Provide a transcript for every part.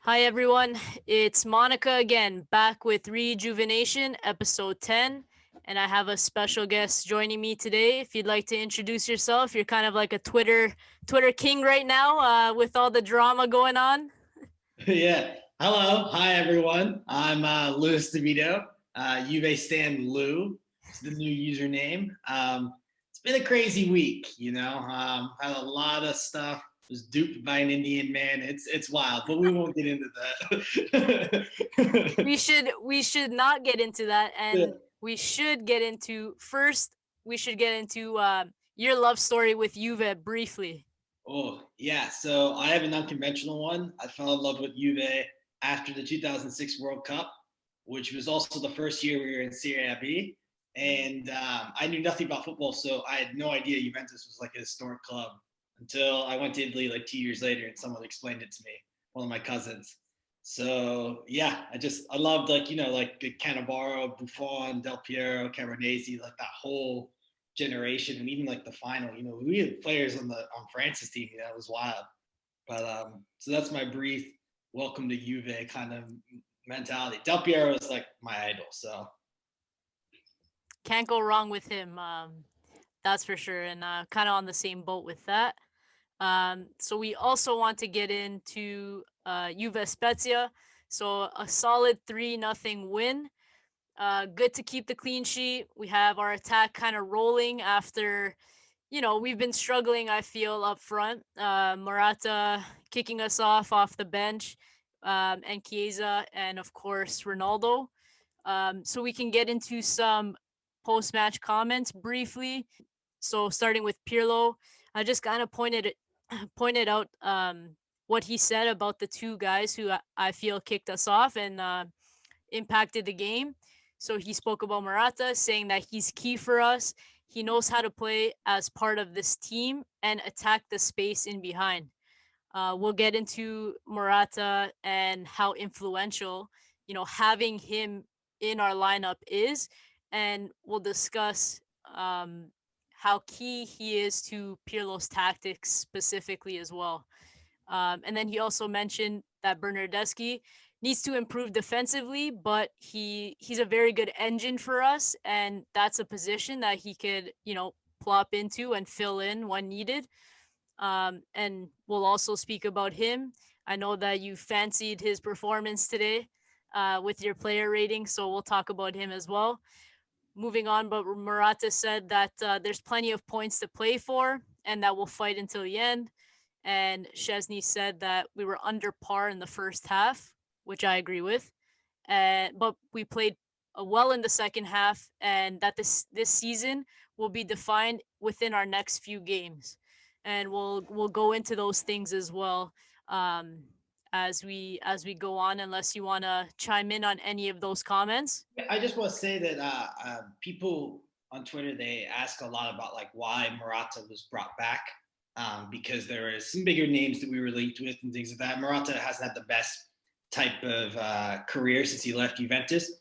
Hi everyone, it's Monica again, back with reJUVEnation, episode 10, and I have a special guest joining me today. If you'd like to introduce yourself, you're kind of like a Twitter king right now, with all the drama going on. Yeah. Hello. Hi, everyone. I'm Louis DeVito. Juve Stan Lou is the new username. It's been a crazy week, had a lot of stuff. Was duped by an Indian man. It's wild, but we won't get into that. We should not get into that, Yeah. and we should get into first. We should get into your love story with Juve briefly. Oh, yeah. So I have an unconventional one. I fell in love with Juve after the 2006 World Cup, which was also the first year we were in Serie B. And I knew nothing about football, so I had no idea Juventus was like a historic club until I went to Italy like 2 years later and someone explained it to me, one of my cousins. So yeah, I loved like Cannavaro, Buffon, Del Piero, Camoranesi, like that whole generation, and even like the final. We had players on France's team. It was wild. But so that's my brief welcome to Juve kind of mentality. Del Piero is like my idol. So Can't go wrong with him. That's for sure, and kind of on the same boat with that. So we also want to get into Juve Spezia. So a solid 3-0 win. Good to keep the clean sheet. We have our attack kind of rolling after, we've been struggling, I feel, up front. Morata kicking us off the bench, and Chiesa, and of course, Ronaldo. So we can get into some post-match comments briefly. So starting with Pirlo, I just kind of pointed out what he said about the two guys who I feel kicked us off and impacted the game. So he spoke about Morata, saying that he's key for us. He knows how to play as part of this team and attack the space in behind. We'll get into Morata and how influential, having him in our lineup is, and we'll discuss how key he is to Pirlo's tactics specifically as well. And then he also mentioned that Bernardeschi needs to improve defensively, but he's a very good engine for us, and that's a position that he could, plop into and fill in when needed. And we'll also speak about him. I know that you fancied his performance today with your player rating, so we'll talk about him as well. Moving on, but Morata said that there's plenty of points to play for and that we'll fight until the end. And Szczesny said that we were under par in the first half, which I agree with. But we played well in the second half, and that this season will be defined within our next few games, and we'll go into those things as well as we go on. Unless you want to chime in on any of those comments. I just want to say that people on Twitter, they ask a lot about like why Morata was brought back, because there are some bigger names that we were linked with and things like that. Morata hasn't had the best type of career since he left Juventus.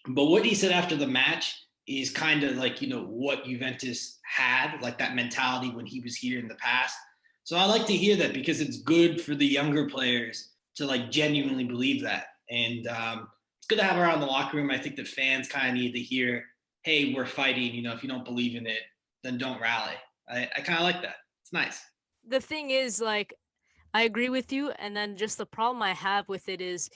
But what he said after the match is kind of like, what Juventus had, like that mentality when he was here in the past. So I like to hear that because it's good for the younger players to like genuinely believe that. And it's good to have around the locker room. I think that fans kind of need to hear, hey, we're fighting. If you don't believe in it, then don't rally. I kind of like that. It's nice. The thing is, like, I agree with you, and then just the problem I have with it is,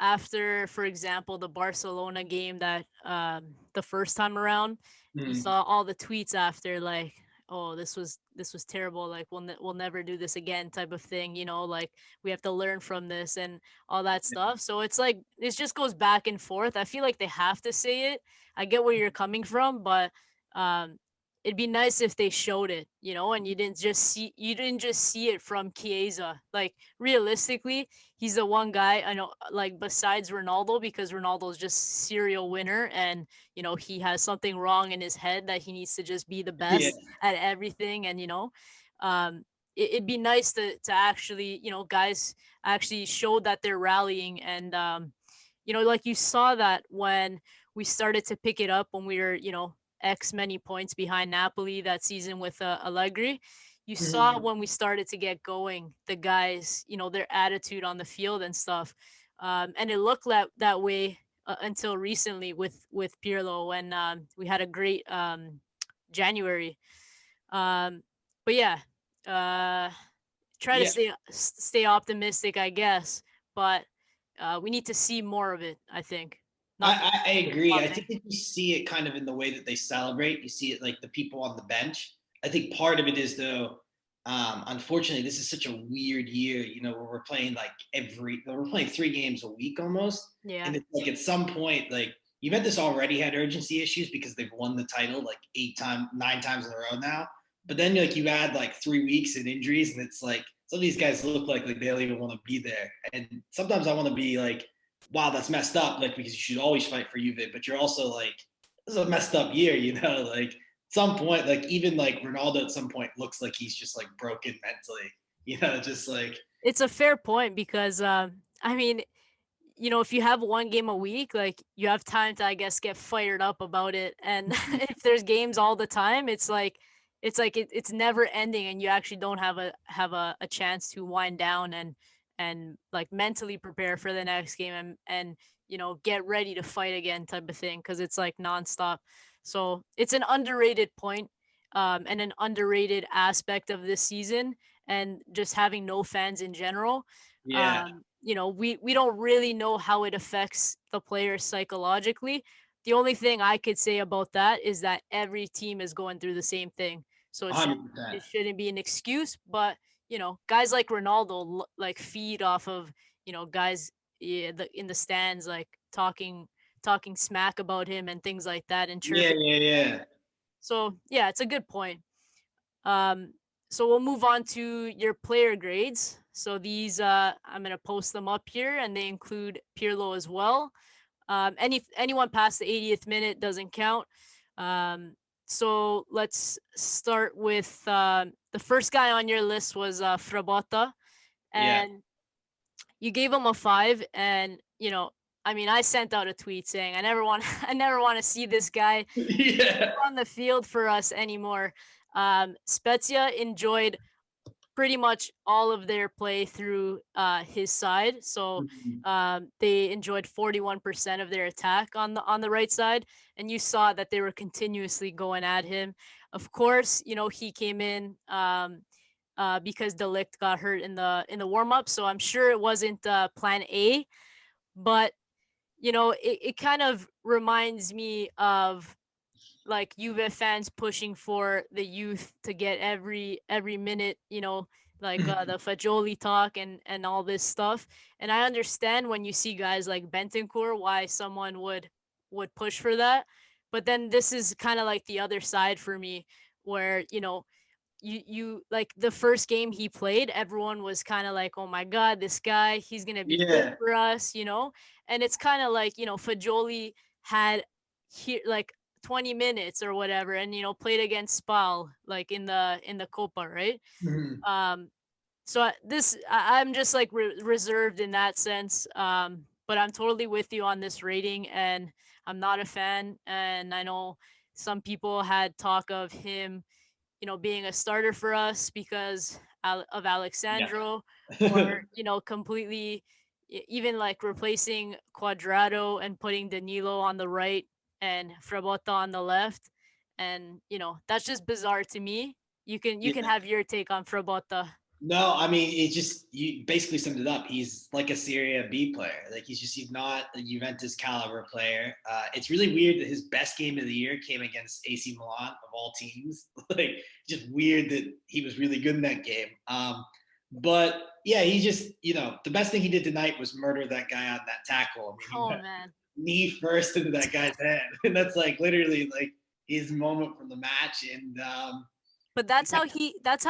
after, for example, the Barcelona game that the first time around, you Mm. saw all the tweets after, like, oh, this was terrible, like we'll never do this again type of thing, like we have to learn from this and all that stuff. So it's like it just goes back and forth. I feel like they have to say it. I get where you're coming from, but um it'd be nice if they showed it, and you didn't just see it from Chiesa. Like, realistically, he's the one guy I know, like, besides Ronaldo, because Ronaldo's just serial winner, and he has something wrong in his head that he needs to just be the Yeah. best at everything. And it'd be nice to actually, guys actually show that they're rallying. And like, you saw that when we started to pick it up, when we were, X many points behind Napoli that season with Allegri. you saw Mhm. when we started to get going, the guys, their attitude on the field and stuff. And it looked that way until recently with Pirlo when we had a great January. Um, but yeah, uh, try to Yeah, stay optimistic, I guess. But we need to see more of it. I think. Not I agree. I Pop think that you see it kind of in the way that they celebrate. You see it like the people on the bench. I think part of it is though, unfortunately, this is such a weird year. Where we're playing 3 games a week almost, Yeah. and it's like at some point, like Juventus already had urgency issues because they've won the title like 9 times in a row now. But then like you add like 3 weeks and injuries, and it's like some of these guys look like they don't even want to be there. And sometimes I want to be like, wow, that's messed up. Like, because you should always fight for Juve, but you're also like, this is a messed up year, Like, at some point, like even like Ronaldo at some point looks like he's just like broken mentally, just like It's a fair point because I mean, if you have one game a week, like you have time to, I guess, get fired up about it. And if there's games all the time, it's never ending, and you actually don't have a chance to wind down and like mentally prepare for the next game and get ready to fight again type of thing because it's like nonstop. So it's an underrated point, and an underrated aspect of this season, and just having no fans in general. yeah, We don't really know how it affects the players psychologically. The only thing I could say about that is that every team is going through the same thing. So 100%. it shouldn't be an excuse, but guys like Ronaldo like feed off of, guys, yeah, in the stands, like talking smack about him and things like that and Yeah, chirping. yeah, yeah, So yeah, it's a good point. Um, so we'll move on to your player grades. So these, I'm gonna post them up here, and they include Pirlo as well. Anyone past the 80th minute doesn't count. So let's start with the first guy on your list was Frabotta, yeah, and you gave him a 5. And I mean, I sent out a tweet saying I never want I never want to see this guy yeah. on the field for us anymore. Spezia enjoyed pretty much all of their play through his side. So Mhm. they enjoyed 41% of their attack on the right side, and you saw that they were continuously going at him. Of course, he came in because Delict got hurt in the warm up, so I'm sure it wasn't Plan A, but it kind of reminds me of like Juve fans pushing for the youth to get every minute, like the Fagioli talk and all this stuff. And I understand when you see guys like Bentancur why someone would push for that. But then this is kind of like the other side for me, where you like the first game he played, everyone was kind of like, oh my god, this guy, he's gonna be good Yeah, for us. And it's kind of like, Fagioli had here like 20 minutes or whatever, and played against Spal like in the Copa, right? Mhm. um so I'm just like reserved in that sense. But I'm totally with you on this rating, and I'm not a fan. And I know some people had talk of him, being a starter for us because of Yeah. Alexandro, or completely even like replacing Quadrado and putting Danilo on the right and Frabotta on the left. And that's just bizarre to me. You can Yeah. have your take on Frabotta. No, I mean, it just you basically summed it up. He's like a Serie B player. Like he's not a Juventus caliber player. It's really weird that his best game of the year came against AC Milan of all teams. Like just weird that he was really good in that game. But yeah, he just the best thing he did tonight was murder that guy on that tackle. I mean, he Oh went man. knee first into that guy's head, and that's like literally like his moment from the match. And But that's how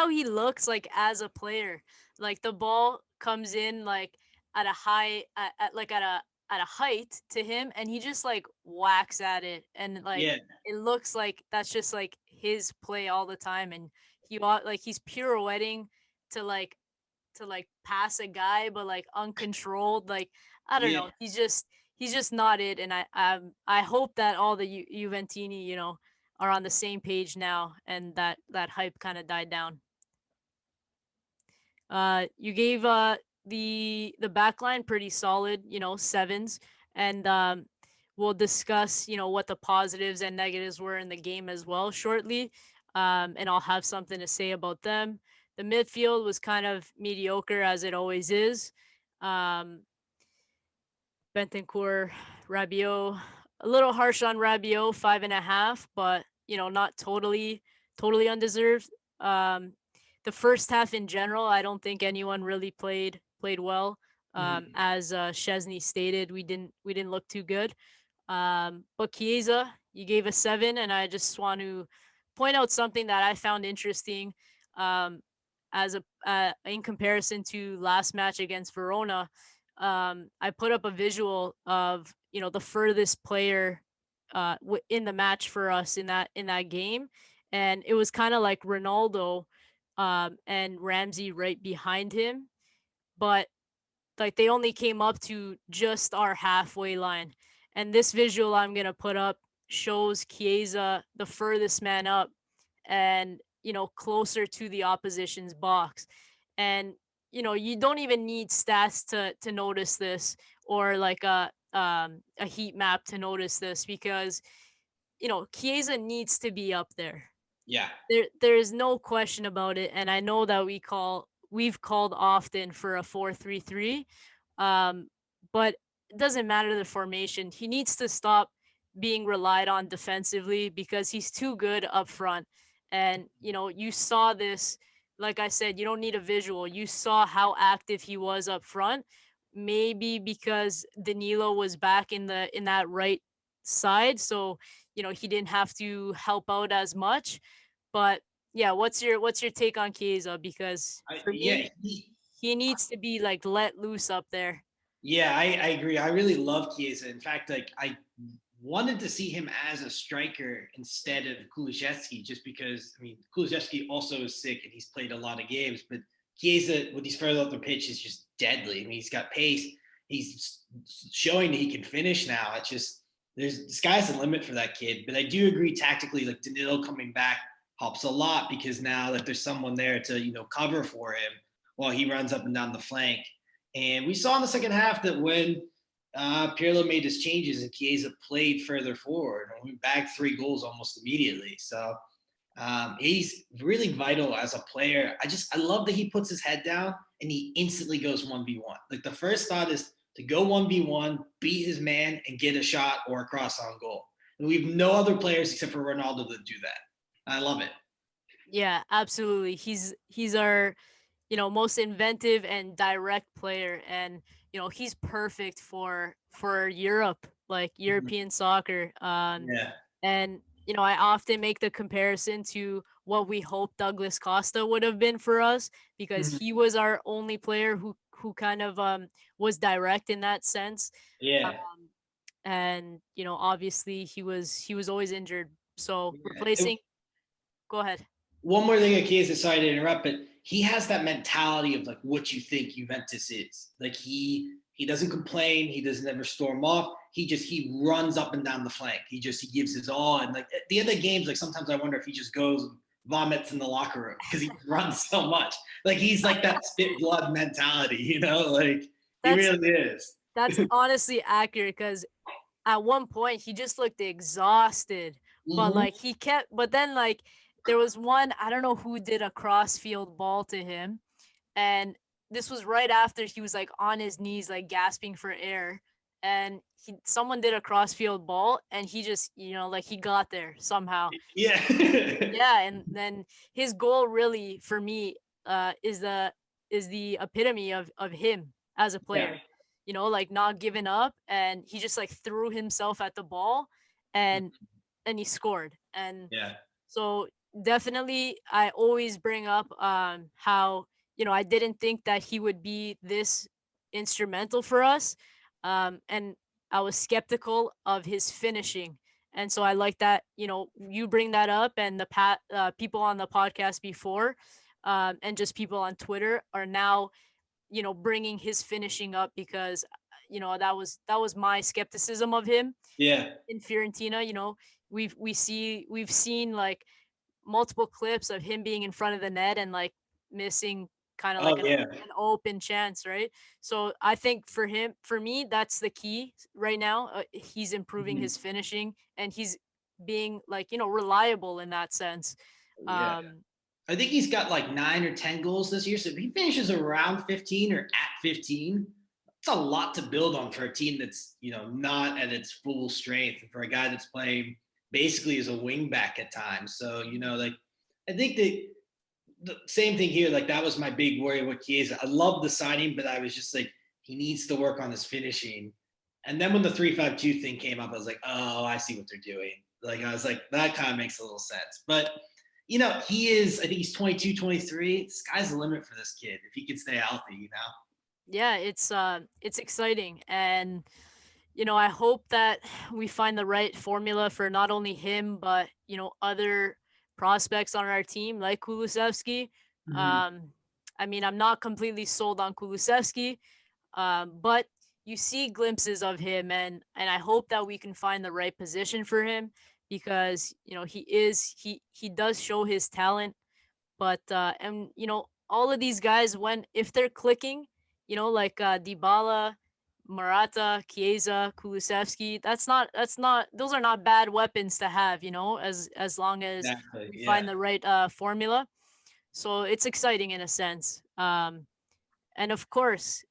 he looks like as a player. Like the ball comes in like at a high like at a height to him, and he just like whacks at it, and like yeah, it looks like that's just like his play all the time. And like he's pirouetting to like pass a guy, but like uncontrolled. Like I don't yeah. know. He's just not it. And I hope that all the Juventini, are on the same page now, and that hype kind of died down. You gave the back line pretty solid, sevens, and we'll discuss, what the positives and negatives were in the game as well shortly. And I'll have something to say about them. The midfield was kind of mediocre as it always is. Um, Bentancur, Rabiot, a little harsh on Rabiot, 5.5, but not totally undeserved. Um, the first half in general, I don't think anyone really played well. Mhm. As Chesney stated, we didn't look too good. But Chiesa, you gave a 7, and I just want to point out something that I found interesting. Um, as a In comparison to last match against Verona, I put up a visual of the furthest player in the match for us in that game, and it was kind of like Ronaldo, and Ramsey right behind him, but like they only came up to just our halfway line. And this visual I'm gonna put up shows Chiesa the furthest man up, and closer to the opposition's box. And you don't even need stats to notice this, or like a heat map to notice this, because Chiesa needs to be up there. Yeah. There is no question about it, and I know that we've called often for a 4-3-3, um, but it doesn't matter the formation. He needs to stop being relied on defensively because he's too good up front. And you saw this, like I said, you don't need a visual. You saw how active he was up front. Maybe because Danilo was back in that right side, so he didn't have to help out as much. But yeah, what's your take on Chiesa? Because for Yeah, me, he needs to be like let loose up there. yeah, I agree. I really love Chiesa. In fact, like I wanted to see him as a striker instead of Kulusevski, just because I mean Kulusevski also is sick and he's played a lot of games, but Chiesa, when he's further up the pitch, is just deadly. I mean, he's got pace. He's showing that he can finish now. It's just there's the sky's the limit for that kid. But I do agree tactically, like Danilo coming back helps a lot because now like there's someone there to cover for him while he runs up and down the flank. And we saw in the second half that when Pirlo made his changes and Chiesa played further forward, and we bagged 3 goals almost immediately. So he's really vital as a player. I love that he puts his head down and he instantly goes 1v1. Like the first thought is to go 1v1, beat his man, and get a shot or a cross on goal. And we have no other players except for Ronaldo that do that. I love it. Yeah, absolutely. He's our most inventive and direct player, and he's perfect for Europe, like Mhm. European soccer. Yeah. And I often make the comparison to what we hoped Douglas Costa would have been for us, because Mhm. he was our only player who kind of was direct in that sense. Yeah. Um, and obviously he was always injured, so Yeah. replacing. Go ahead. One more thing, Chiesa, sorry to interrupt, but he has that mentality of like what you think Juventus is. Like he doesn't complain, he doesn't ever storm off. He runs up and down the flank. He gives his all. And like at the end of games, like sometimes I wonder if he just goes and vomits in the locker room because he runs so much. Like he's like that spit blood mentality, Like he That's really is. that's honestly accurate, because at one point he just looked exhausted, but Mm-hmm. like but then like there was one, I don't know who did a crossfield ball to him, and this was right after he was like on his knees like gasping for air, and someone did a crossfield ball, and he just like he got there somehow. Yeah. Yeah, and then his goal really for me is the epitome of him as a Yeah. player. Like not giving up, and he just like threw himself at the ball, and he scored. And Yeah. so definitely I always bring up how I didn't think that he would be this instrumental for us, and I was skeptical of his finishing. And so I like that you bring that up, and the people on the podcast before, and just people on Twitter are now bringing his finishing up, because that was my skepticism of him Yeah. in Fiorentina. We've seen like multiple clips of him being in front of the net and like missing kind of Oh like yeah. an open chance, right? So I think for me, that's the key right now. He's improving Mhm. his finishing, and he's being like, reliable in that sense. Yeah. Um, I think he's got like 9 or 10 goals this year. So if he finishes around 15 or at 15, it's a lot to build on for a team that's, not at its full strength, and for a guy that's playing basically as a wing back at times. So, like I think that the same thing here. Like that was my big worry with Chiesa. I love the signing, but I was just like, he needs to work on his finishing. And then when the 3-5-2 thing came up, I was like, oh, I see what they're doing. Like I was like, that kind of makes a little sense. But he is, I think he's 22, 23. Sky's the limit for this kid if he can stay healthy. yeah, it's exciting, and I hope that we find the right formula for not only him but other prospects on our team like Kulusevski. Mhm. Um, I mean, I'm not completely sold on Kulusevski, but you see glimpses of him, and I hope that we can find the right position for him because he does show his talent, but and all of these guys, when if they're clicking, like Dybala, Morata, Chiesa, Kulusevski, that's not those are not bad weapons to have, as long as Exactly. we Yeah. find the right formula. So it's exciting in a sense. And of course,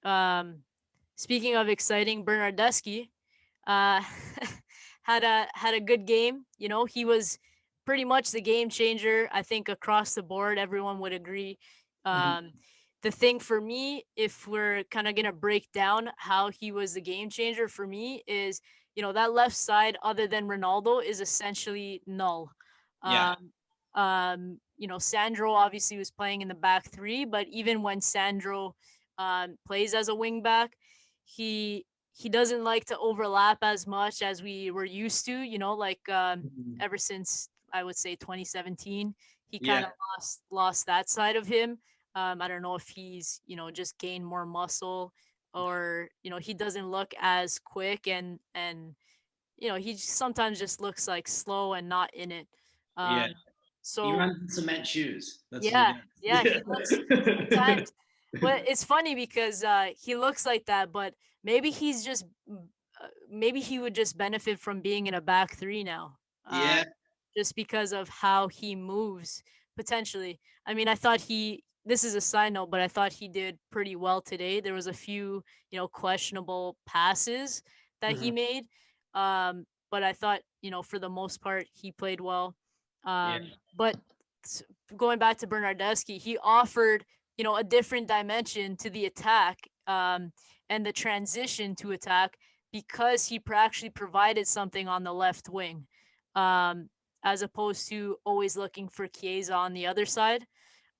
speaking of exciting, Bernardeschi uh, had a good game. He was pretty much the game changer. I think across the board, everyone would agree. Mhm. Um, the thing for me, if we're kind of gonna break down how he was the game changer for me, is that left side, other than Ronaldo, is essentially null. Yeah. Um, Sandro obviously was playing in the back three, but even when Sandro plays as a wing back, he doesn't like to overlap as much as we were used to, like Mhm. ever since I would say 2017, he kind Yeah. of lost that side of him. I don't know if he's, just gained more muscle, or, he doesn't look as quick, and he sometimes just looks like slow and not in it. Yeah. Um He so runs in cement shoes. That's what he yeah, does. yeah, Yeah. he looks sometimes, but it's funny because he looks like that, but maybe he's just maybe he would just benefit from being in a back three now. Yeah. Just because of how he moves potentially. I mean, I thought this is a side note, but I thought he did pretty well today. There was a few, questionable passes that he Mhm. made. But I thought, for the most part, he played well. Yeah. But s- going back to Bernardeschi, he offered, a different dimension to the attack, and the transition to attack, because he actually provided something on the left wing. Um, as opposed to always looking for Chiesa on the other side.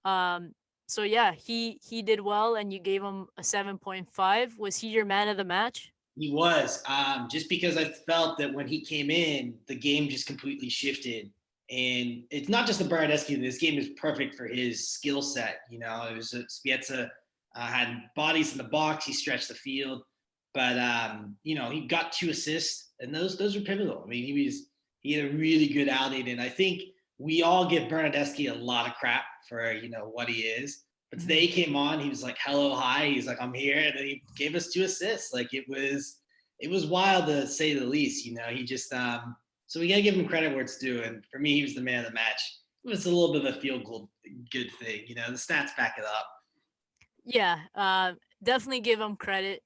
Um, so yeah, he did well, and you gave him a 7.5. Was he your man of the match? He was, just because I felt that when he came in, the game just completely shifted. And it's not just the Bernardeschi. This game is perfect for his skill set. It was Spezia had bodies in the box. He stretched the field, but he got 2 assists, and those were pivotal. I mean, he had a really good outing, and I think we all give Bernardeschi a lot of crap for what he is. But today Mhm. he came on, he was like, "Hello, hi." He's like, "I'm here," and then he gave us 2 assists. Like it was wild to say the least. He just so we gotta give him credit where it's due. And for me, he was the man of the match. It was a little bit of a feel good thing. The stats back it up. Yeah, definitely give him credit,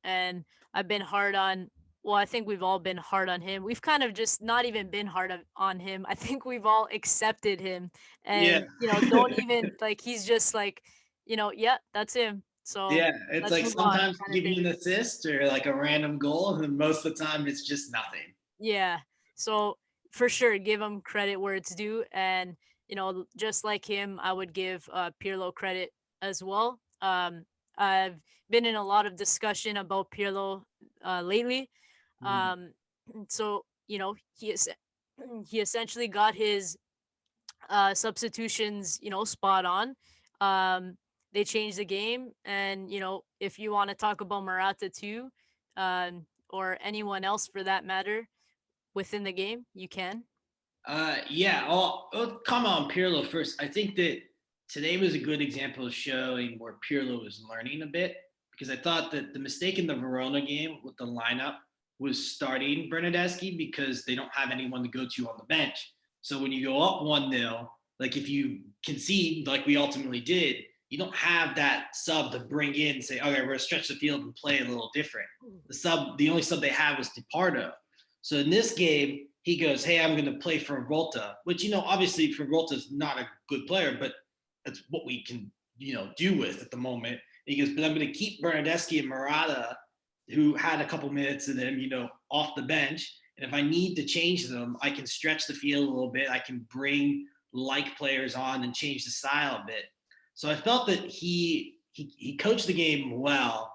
and I've been hard on. Well, I think we've all been hard on him. We've kind of just not even been hard on him. I think we've all accepted him, Yeah. and don't even like he's just like, yeah, that's him. So Yeah, it's let's like move on, sometimes kind of give you thing. an assist or like a random goal, and then most of the time it's just nothing. Yeah. So for sure, give him credit where it's due, and just like him, I would give Pirlo credit as well. I've been in a lot of discussion about Pirlo lately. Mhm. Um, so he essentially got his substitutions, spot on. Um, they changed the game, and if you want to talk about Morata too, or anyone else for that matter within the game, you can. Yeah. I'll comment on Pirlo first. I think that today was a good example of showing where Pirlo was learning a bit, because I thought that the mistake in the Verona game with the lineup was starting Bernardeschi because they don't have anyone to go to on the bench. So when you go up 1-0, like if you concede, like we ultimately did, you don't have that sub to bring in and say, okay, we're going to stretch the field and play a little different. The only sub they had was DiPardo. So in this game, he goes, hey, I'm going to play for Volta, which, obviously for Volta is not a good player, but that's what we can, do with at the moment. And he goes, but I'm going to keep Bernardeschi and Morata, who had a couple minutes of them, off the bench. And if I need to change them, I can stretch the field a little bit. I can bring like players on and change the style a bit. So I felt that he coached the game well.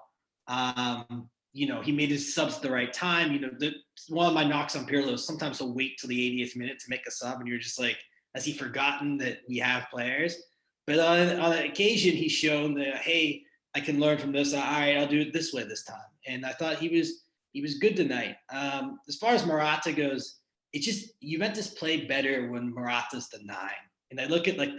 He made his subs at the right time. One of my knocks on Pirlo is sometimes he'll wait till the 80th minute to make a sub, and you're just like, has he forgotten that we have players? But on occasion, he's shown that, hey, I can learn from this. All right, I'll do it this way this time. And I thought he was good tonight. As far as Morata goes, it's just Juventus played better when Morata's the 9. And I look at like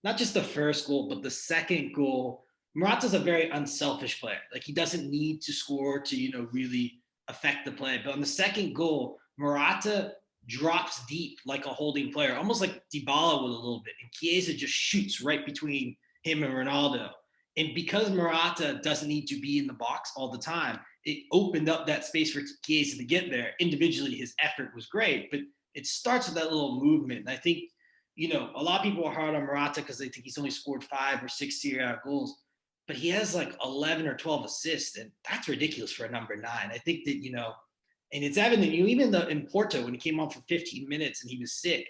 not just the first goal, but the second goal. Morata's a very unselfish player. Like he doesn't need to score to really affect the play. But on the second goal, Morata drops deep like a holding player, almost like Dybala would a little bit. And Chiesa just shoots right between him and Ronaldo. And because Morata doesn't need to be in the box all the time, it opened up that space for Chiesa to get there. Individually, his effort was great, but it starts with that little movement. And I think, a lot of people are hard on Morata because they think he's only scored 5 or 6 Serie A goals, but he has like 11 or 12 assists, and that's ridiculous for a number 9. I think that, and it's evident, even in Porto, when he came on for 15 minutes and he was sick,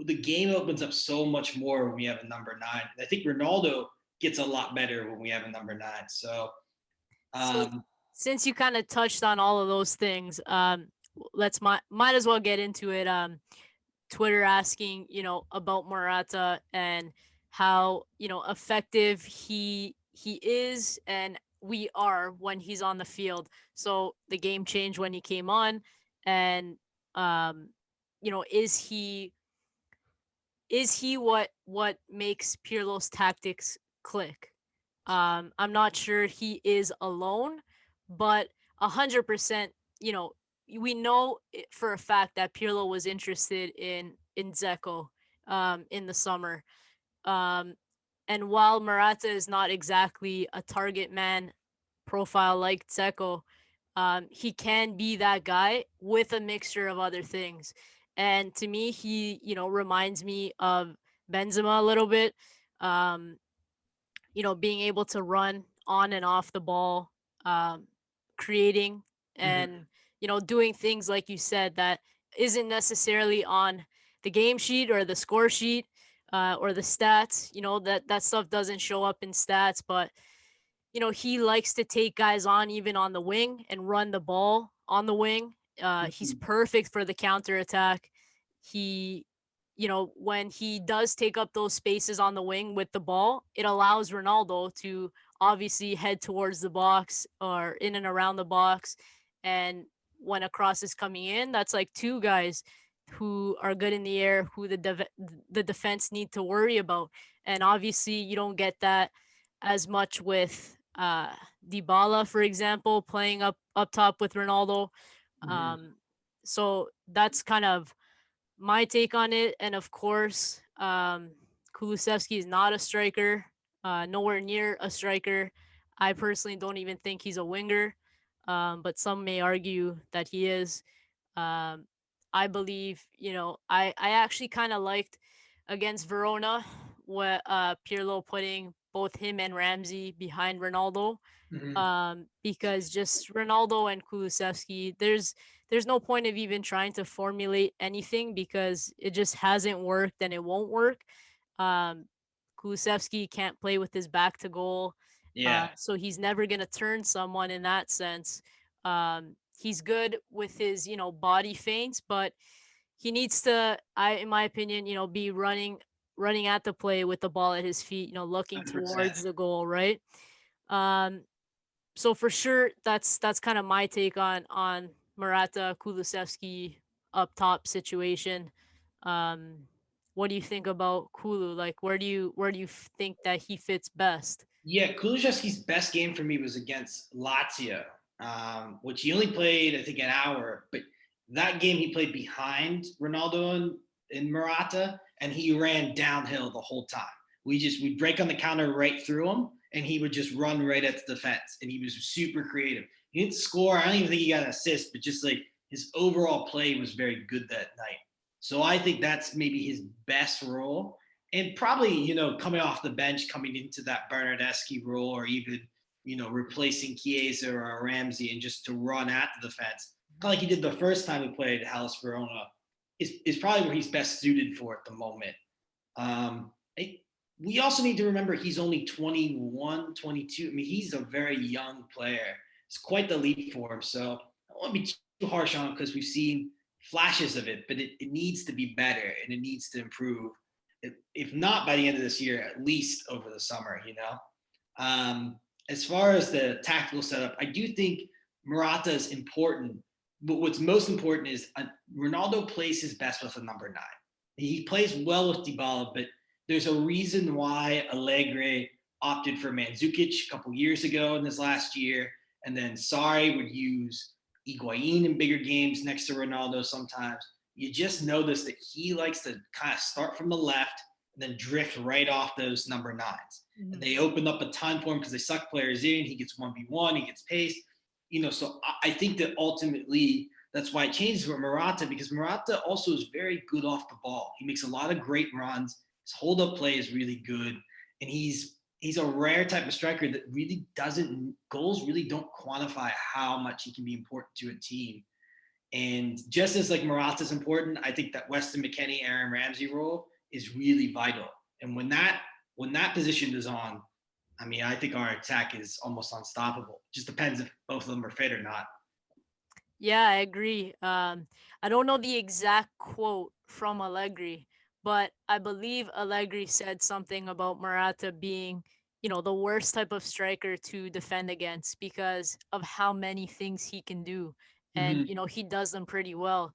the game opens up so much more when we have a number 9. And I think Ronaldo gets a lot better when we have a number 9. So, So since you kind of touched on all of those things, might as well get into it. Twitter asking, about Morata and how, effective he is and we are when he's on the field. So the game changed when he came on, and um, is he what makes Pirlo's tactics click? I'm not sure he is alone, but 100%, we know for a fact that Pirlo was interested in Zeko in the summer. Um, and while Morata is not exactly a target man profile like Zeko, he can be that guy with a mixture of other things. And to me, he, reminds me of Benzema a little bit. Um, being able to run on and off the ball, um, creating mhm, and, doing things like you said that isn't necessarily on the game sheet or the score sheet, or the stats. That stuff doesn't show up in stats, but he likes to take guys on even on the wing and run the ball on the wing. He's mhm, perfect for the counter attack. He, when he does take up those spaces on the wing with the ball, it allows Ronaldo to obviously head towards the box or in and around the box. And when a cross is coming in, that's like two guys who are good in the air, who the defense need to worry about. And obviously, you don't get that as much with Dybala, for example, playing up top with Ronaldo. mhm, Um, so that's kind of my take on it. And of course, Kulusevski is not a striker, nowhere near a striker. I personally don't even think he's a winger, but some may argue that he is. Um, I believe, I actually kind of liked against Verona what Pirlo putting both him and Ramsey behind Ronaldo, mhm. because just Ronaldo and Kulusevski, there's no point of even trying to formulate anything because it just hasn't worked and it won't work. Um, Kulusevski can't play with his back to goal, Yeah, so he's never gonna turn someone in that sense. He's good with his body feints, but he needs to, in my opinion, be running at the play with the ball at his feet, looking 100%. towards the goal, right? Um, so for sure, that's kind of my take on Morata Kulusevski up top situation. Um, what do you think about Kulu? Like, where do you think that he fits best? Yeah, Kulusevski's best game for me was against Lazio, which he only played, I think, an hour. But that game he played behind Ronaldo and Morata, and he ran downhill the whole time. We'd break on the counter right through him, and he would just run right at the defense. And he was super creative. He didn't score. I don't even think he got an assist, but just like his overall play was very good that night. So I think that's maybe his best role, and probably coming off the bench, coming into that Bernardeschi role, or even replacing Chiesa or Ramsey, and just to run at the defense, kind of like he did the first time he played Hellas Verona, is probably where he's best suited for at the moment. Um, we also need to remember he's only 21, 22. I mean, he's a very young player. It's quite the leap for him. So I don't want to be too harsh on him because we've seen flashes of it, but it needs to be better and it needs to improve. If not by the end of this year, at least over the summer. As far as the tactical setup, I do think Morata is important, but what's most important is Ronaldo plays his best with a number 9. He plays well with Dybala, but there's a reason why Allegri opted for Mandzukic a couple years ago in this last year, and then Sarri would use Higuain in bigger games next to Ronaldo sometimes. You just notice that he likes to kind of start from the left and then drift right off those number 9s. And they open up a ton for him because they suck players in. He gets 1v1, he gets pace. So I think that ultimately that's why it changes with Morata, because Morata also is very good off the ball. He makes a lot of great runs. His hold-up play is really good, and he's a rare type of striker that really doesn't – goals really don't quantify how much he can be important to a team. And just as like Morata's important, I think that Weston McKennie, Aaron Ramsey role is really vital. And when that position is on, I mean, I think our attack is almost unstoppable. It just depends if both of them are fit or not. Yeah, I agree. I don't know the exact quote from Allegri, but I believe Allegri said something about Morata being, the worst type of striker to defend against because of how many things he can do. And, Mm-hmm. he does them pretty well.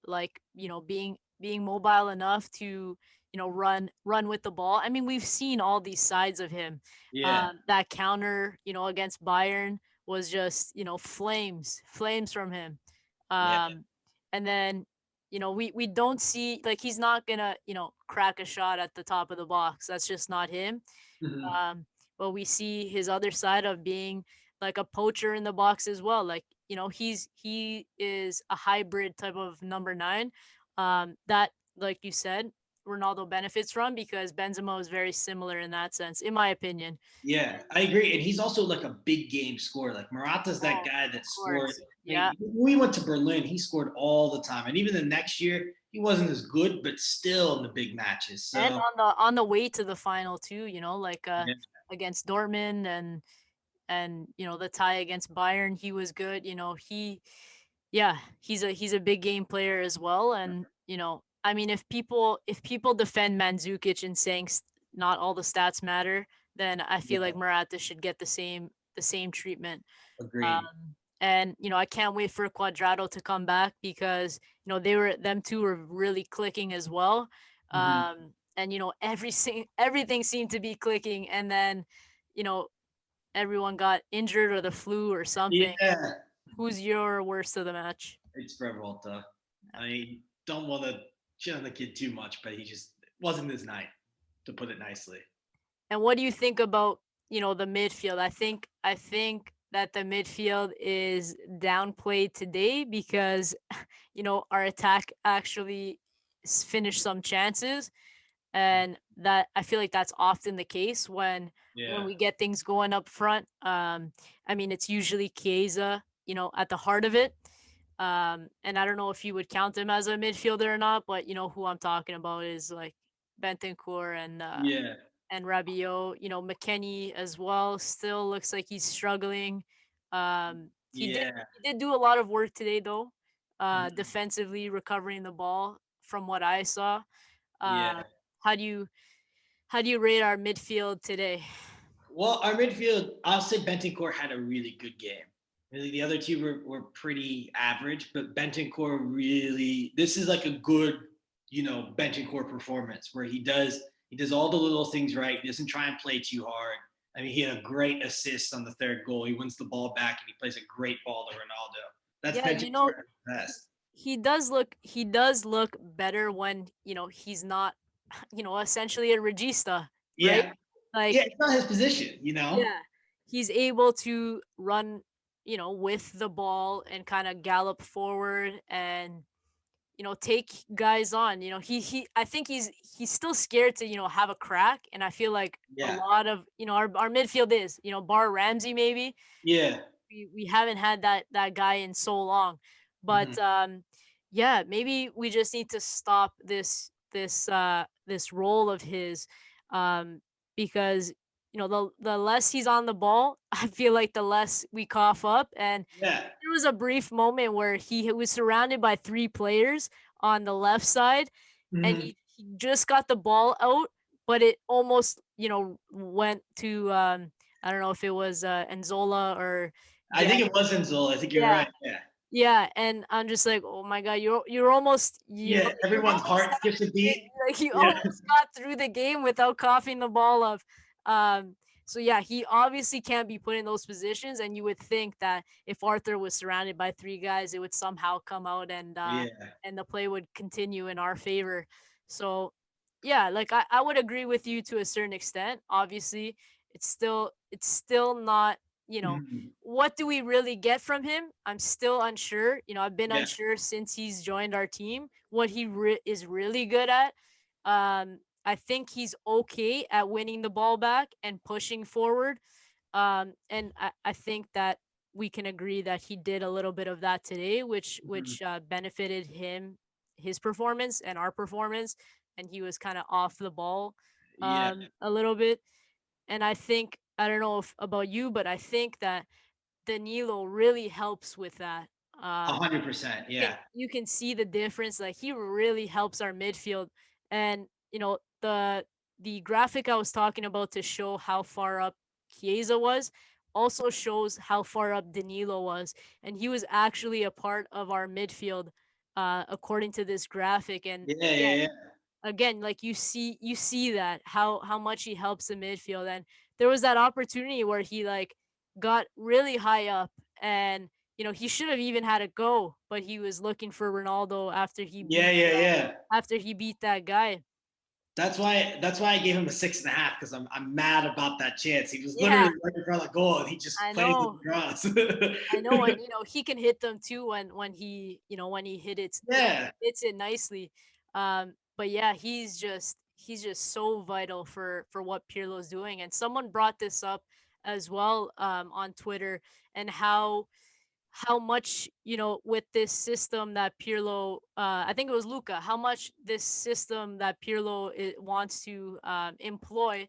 Like, being mobile enough to, run with the ball. I mean, we've seen all these sides of him. Yeah. That counter, against Bayern was just flames from him. Yeah. um and then we don't see, like, he's not gonna crack a shot at the top of the box. That's just not him. Mm-hmm. But we see his other side of being like a poacher in the box as well. Like, he is a hybrid type of number 9, that, like you said, Ronaldo benefits from, because Benzema is very similar in that sense, in my opinion. Yeah, I agree. And he's also like a big game scorer. Like Morata's that Oh, guy of that scored. course. Yeah. Like, when we went to Berlin, he scored all the time. And even the next year, he wasn't as good, but still in the big matches. And So, on the way to the final too, like, yeah. against Dortmund, and the tie against Bayern, he was good. Yeah, he's a big game player as well. And I mean, if people defend Mandzukic and saying not all the stats matter, then I feel Yeah, like Morata should get the same treatment. agreed. And I can't wait for Quadrado to come back, because them two were really clicking as well. Mm-hmm. And everything seemed to be clicking, and then you know everyone got injured or the flu or something. Yeah, Who's your worst of the match? it's Revolta. I don't want to shit on the kid too much, but he just wasn't his night, to put it nicely. And what do you think about the midfield? I think that the midfield is downplayed today, because our attack actually finished some chances, and that I feel like that's often the case when Yeah. we get things going up front. I mean, it's usually Chiesa, at the heart of it. And I don't know if you would count him as a midfielder or not, but who I'm talking about is like Bentancur Yeah. and Rabiot. McKennie as well still looks like he's struggling. He did Yeah. he did do a lot of work today though, Mhm. defensively recovering the ball from what I saw. Yeah. Uh, how do you how do you rate our midfield today? Well, our midfield, I'll say Bentancur had a really good game. Really, the other two were pretty average, but Bentancur really, this is like a good Bentancur performance where he does all the little things right. He doesn't try and play too hard. I mean, he had a great assist on the third goal. He wins the ball back and he plays a great ball to Ronaldo. That's Yeah, Bentancur at his best. he does look better when, he's not, essentially a regista, right? Yeah. Yeah, Like, it's not his position. yeah, he's able to run, with the ball and kind of gallop forward and, take guys on. I think he's still scared to, have a crack, and I feel like a Yeah. lot of, our midfield is, bar Ramsey maybe. Yeah. We haven't had that guy in so long. But Mhm. yeah, maybe we just need to stop this role of his, um because the less he's on the ball, I feel like the less we cough up. And Yeah. there was a brief moment where he was surrounded by three players on the left side, and Mhm. he just got the ball out, but it almost, went to, I don't know if it was Enzola or I Dan. think it was Zola. I think you're Yeah, right. Yeah. yeah, and I'm just like, oh my god, you're almost, Yeah. you're Everyone's almost heart skips a it, beat. like you Yeah. almost got through the game without coughing the ball up. Um, so yeah, he obviously can't be put in those positions, and you would think that if Arthur was surrounded by three guys, it would somehow come out, Yeah. and the play would continue in our favor. So yeah, like I would agree with you to a certain extent. Obviously, it's still not, you know, Mhm. what do we really get from him? I'm still unsure. I've been Yeah. unsure since he's joined our team what he is really good at. I think he's okay at winning the ball back and pushing forward. And I think that we can agree that he did a little bit of that today, which Mhm. benefited him, his performance and our performance. And he was kind of off the ball Yeah. a little bit. And I think, I don't know if about you, but I think that Danilo really helps with that. Um, 100%. you can Yeah. you can see the difference. Like, he really helps our midfield, and the graphic I was talking about to show how far up Chiesa was also shows how far up Danilo was, and he was actually a part of our midfield, according to this graphic. And Yeah. Yeah. Yeah. again, like, you see that how much he helps the midfield. And there was that opportunity where he, like, got really high up, and he should have even had a go, but he was looking for Ronaldo Yeah. Yeah. Yeah. after he beat that guy. That's why I gave him a 6.5 because I'm mad about that chance. He was Yeah, literally right in front of the goal and he just I plays it know. across. I know, and he can hit them too when he Yeah. hits it nicely. But yeah, he's just so vital for what Pirlo's doing. And someone brought this up as well, on Twitter, and how much, with this system that Pirlo, I think it was Luca, how much this system that Pirlo wants to, employ,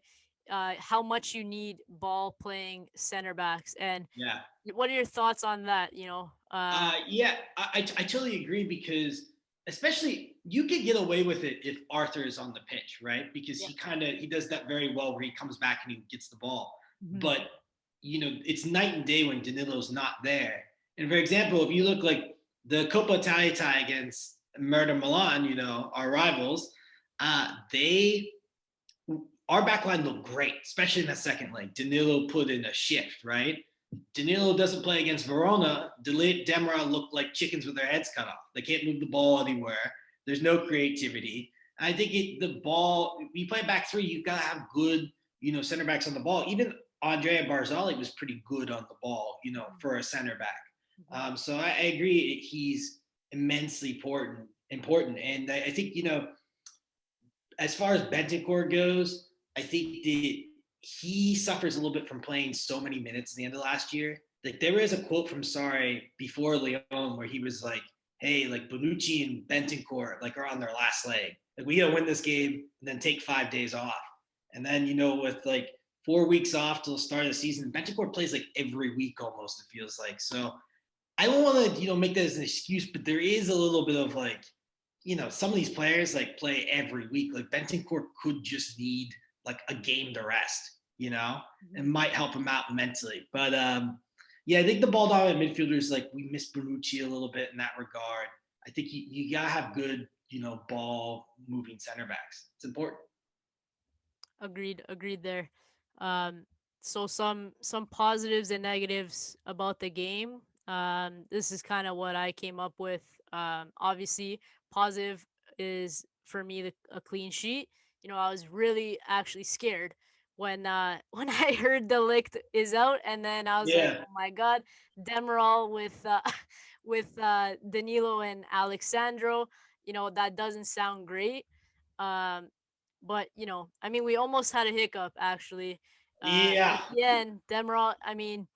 how much you need ball playing center backs. And Yeah. what are your thoughts on that? Yeah, I totally agree because especially you could get away with it if Arthur is on the pitch, right? Because Yeah. he does that very well where he comes back and he gets the ball. Mhm. But it's night and day when Danilo's not there. And for example, if you look like the Coppa Italia tie against Murder Milan, our rivals, they our backline looked great, especially in that second leg. Danilo put in a shift, right? Danilo doesn't play against Verona. Demara look like chickens with their heads cut off. They can't move the ball anywhere. There's no creativity. I think the ball, you play back three, you've got to have good, center backs on the ball. Even Andrea Barzali was pretty good on the ball, for a center back. Mhm. So I agree. He's immensely important. And I think, as far as Bentancur goes, I think that he suffers a little bit from playing so many minutes at the end of last year. Like there is a quote from Sarri before Lyon where he was like, "Hey, like Bonucci and Bentancur like are on their last leg. Like we gotta win this game and then take 5 days off." And then with like 4 weeks off till the start of the season, Bentancur plays like every week almost. It feels like so. I don't want to, make that as an excuse, but there is a little bit of like, some of these players like play every week. Like Bentancur could just need like a game to rest, and Mhm. might help him out mentally. But yeah, I think the ball dominant midfielders like we miss Bonucci a little bit in that regard. I think you gotta have good ball moving center backs. It's important. Agreed there. Um, so some positives and negatives about the game. This is kind of what I came up with. Obviously, positive is for me a clean sheet. I was really actually scared when when I heard the lick is out, and then I was like, Yeah, oh my god, Demerol with with Danilo and Alexandro. That doesn't sound great. Um, but I mean, we almost had a hiccup actually. At yeah, the end, Demerol. I mean,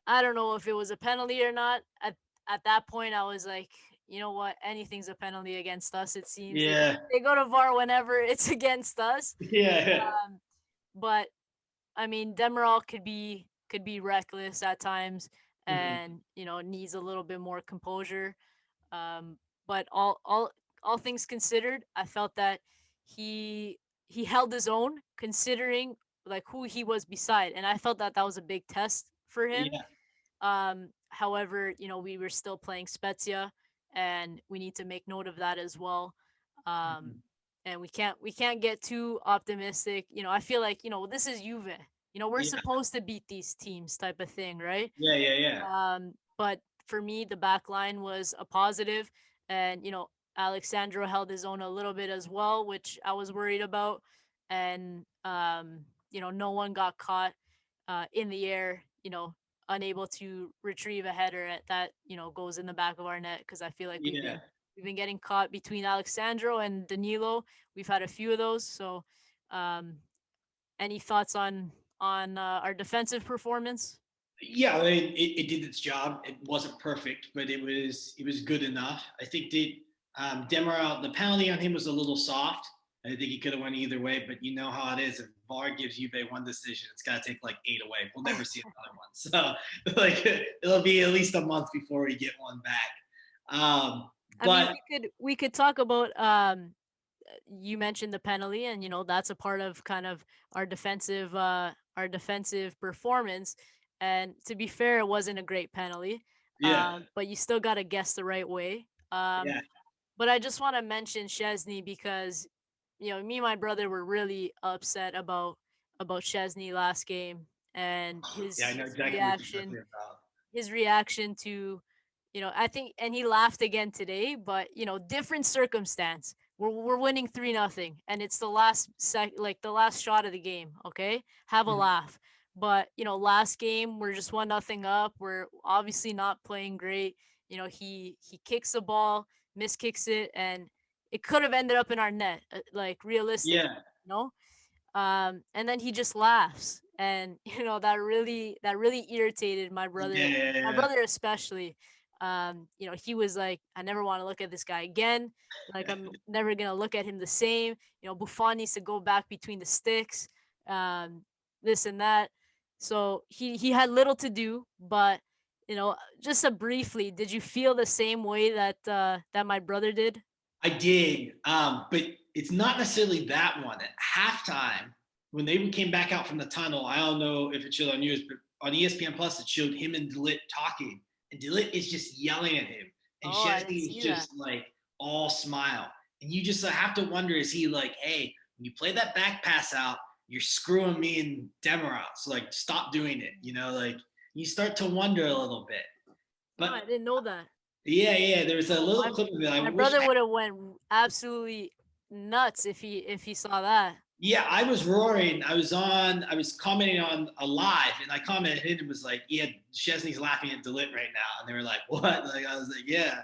I don't know if it was a penalty or not. At that point, I was like, you know what? Anything's a penalty against us. It seems yeah, they go to VAR whenever it's against us. yeah. Um, but I mean, Demerol could be reckless at times, Mhm. and needs a little bit more composure. Um, but all things considered, I felt that he held his own considering like who he was beside, and I felt that that was a big test for him. Yeah. However, we were still playing Spezia, and we need to make note of that as well. Um, Mhm. and we can't get too optimistic. I feel like this is Juve. We're Yeah, supposed to beat these teams, type of thing, right? yeah, yeah, yeah. But for me, the back line was a positive, and Alexandro held his own a little bit as well, which I was worried about, and no one got caught in the air, unable to retrieve a header that goes in the back of our net because I feel like we've Yeah. been we've been getting caught between Alexandro and Danilo. We've had a few of those. So, um, any thoughts on our defensive performance? Yeah, I mean, it did its job. It wasn't perfect, but it was good enough. I think Demiral, the penalty on him was a little soft. I think he could have went either way, but you know how it is. If VAR gives Juve one decision, it's got to take like eight away. We'll never see another one. So like it'll be at least a month before we get one back. I mean, But we could talk about you mentioned the penalty, and that's a part of kind of our defensive performance. And to be fair, it wasn't a great penalty, yeah, but you still got to guess the right way. yeah, But I just want to mention Chesney because me and my brother were really upset about Chesney last game, and yeah. I his know his exactly what you're reaction talking about. his reaction to, I think, and he laughed again today, but different circumstance. We're winning 3-0, and it's like the last shot of the game. Okay, have a Mhm. laugh. But last game we're just 1-0 up. We're obviously not playing great. He kicks the ball, miskicks it, and it could have ended up in our net. Like realistically, Yeah, you know and then he just laughs, and that really irritated my yeah, brother, yeah, my yeah. brother especially. He was like, I never want to look at this guy again. Like, I'm never gonna look at him the same. Buffon needs to go back between the sticks. um this and that. So he had little to do, but just briefly, did you feel the same way that my brother did? I did, but it's not necessarily that one. At halftime, when they came back out from the tunnel, I don't know if it showed on yours, but on ESPN Plus, it showed him and Delit talking, and Delit is just yelling at him, and Oh, I didn't Chesney is see that. just like all smile, and you just have to wonder: is he like, hey, when you play that back pass out, you're screwing me and Demer out, so like stop doing it, like you start to wonder a little bit, Oh, but I didn't know that. yeah, yeah, there's a Oh, little my clip of it. I my wish brother I would have went absolutely nuts if he saw that. Yeah, I was roaring. I was commenting on a live, and I commented and was like, "Yeah, Chesney's laughing at Delit right now," and they were like, "What?" Like I was like, "Yeah."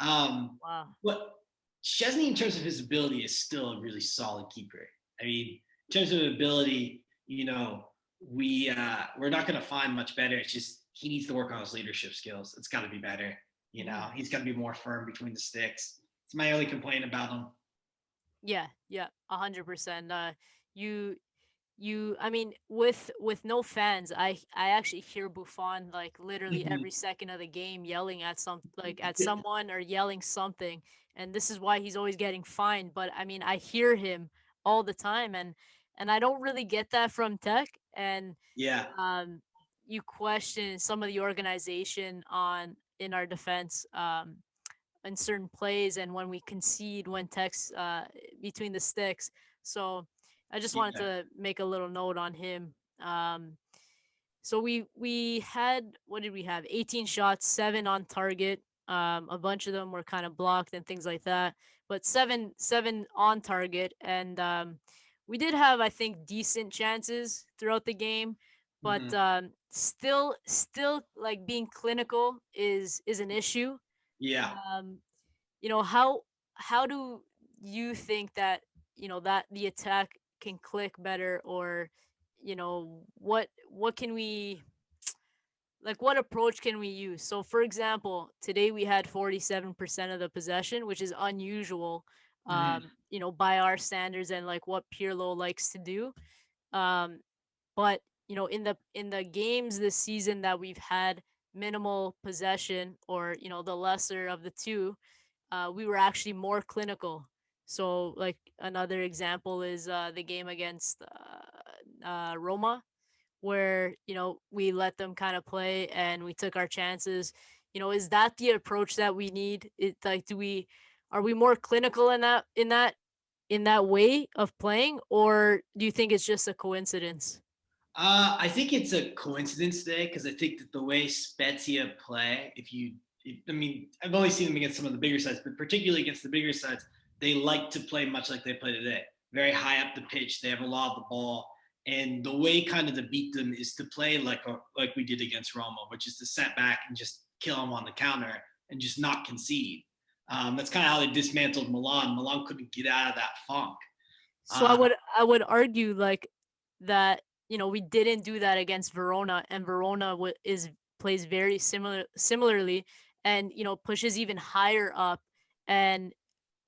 Wow. But Chesney, in terms of his ability, is still a really solid keeper. I mean, in terms of ability, we're not going to find much better. It's just he needs to work on his leadership skills. It's got to be better. Mhm. He's got to be more firm between the sticks. It's my only complaint about him. Yeah, yeah, 100%. You I mean, with no fans, I actually hear Buffon like literally Mhm. every second of the game yelling at someone or yelling something, and this is why he's always getting fined. But I mean, I hear him all the time, and I don't really get that from Tech. And Yeah, um, you question some of the organization on in our defense. in certain plays and when we concede when text between the sticks. So I just wanted Yeah. to make a little note on him. So we had, what did we have? 18 shots, 7 on target. A bunch of them were kind of blocked and things like that, but seven on target, and we did have, I think, decent chances throughout the game, but Mhm. still like being clinical is an issue. Yeah. Um, how do you think that that the attack can click better, or what can we, like, what approach can we use? So for example, today we had 47% of the possession, which is unusual, Mhm. by our standards and like what Pirlo likes to do. Um, but in the games this season that we've had minimal possession, or the lesser of the two, we were actually more clinical. So like another example is the game against Roma, where we let them kind of play and we took our chances. Is that the approach that we need? It like, do we are we more clinical in that way of playing, or do you think it's just a coincidence? I think it's a coincidence today because I think that the way Spezia play, I mean, I've only seen them against some of the bigger sides, but particularly against the bigger sides, they like to play much like they play today. Very high up the pitch, they have a lot of the ball, and the way kind of to beat them is to play like we did against Roma, which is to set back and just kill them on the counter and just not concede. That's kind of how they dismantled Milan. Milan couldn't get out of that funk. So I Uh, would I would argue like that we didn't do that against Verona, and Verona is plays very similarly, and pushes even higher up, and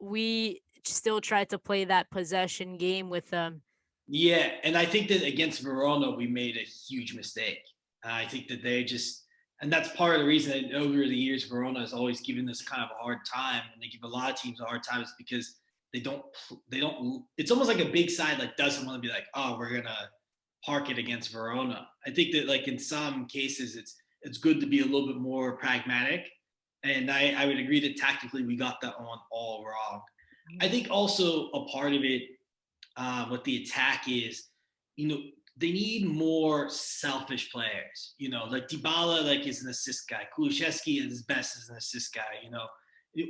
we still tried to play that possession game with them. Yeah, and I think that against Verona, we made a huge mistake. I think that and that's part of the reason that over the years, Verona has always given us kind of a hard time, and they give a lot of teams a hard time, is because they don't, it's almost like a big side like doesn't want to be like, oh, we're gonna park it against Verona. I think that like in some cases, it's good to be a little bit more pragmatic, and I would agree that tactically we got that one all wrong. I think also a part of it what the attack is, you know, they need more selfish players. Like Dybala, like is an assist guy. Kulusevski is best as an assist guy.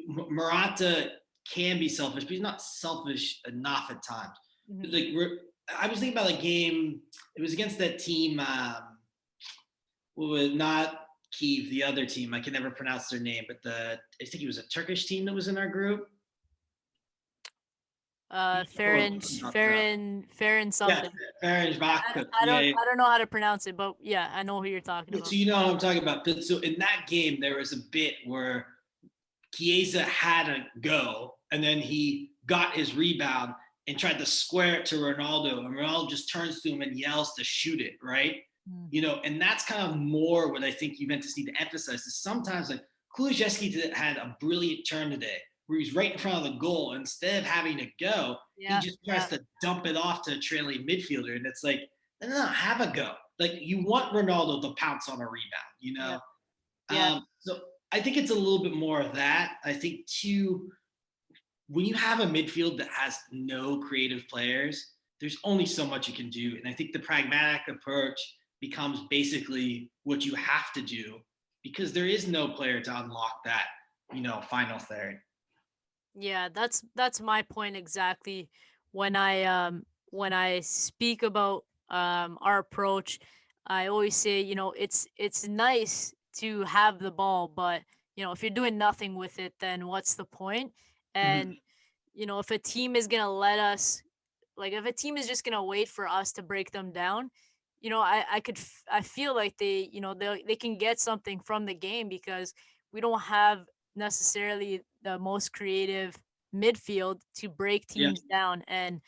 Morata can be selfish, but he's not selfish enough at times. Mhm. Like I was thinking about a game. It was against that team. What was not Kiev, the other team. I can never pronounce their name, but I think it was a Turkish team that was in our group. You know what I'm talking about, Farron yeah, something. Ferenc I, Vaca. I Yeah, don't yeah. I don't know how to pronounce it, but yeah, I know who you're talking So about. you know what I'm talking about. But so in that game, there was a bit where Chiesa had a go, and then he got his rebound and tried to square it to Ronaldo, and Ronaldo just turns to him and yells to shoot it, right? Mm. And that's kind of more what I think Juventus need to emphasize is sometimes like Kulusevski had a brilliant turn today where he's right in front of the goal. Instead of having to go, he Yeah, just tries yeah, to dump it off to a trailing midfielder. And it's like, no, have a go. Like you want Ronaldo to pounce on a rebound, yeah, yeah. So I think it's a little bit more of that. I think too, when you have a midfield that has no creative players, there's only so much you can do. And I think the pragmatic approach becomes basically what you have to do because there is no player to unlock that, final third. Yeah, that's my point exactly. When I speak about our approach, I always say, it's nice to have the ball, but if you're doing nothing with it, then what's the point? Mm-hmm. And if a team is going to let us, like, if a team is just going to wait for us to break them down, I feel like they can get something from the game, because we don't have necessarily the most creative midfield to break Yeah. teams down. And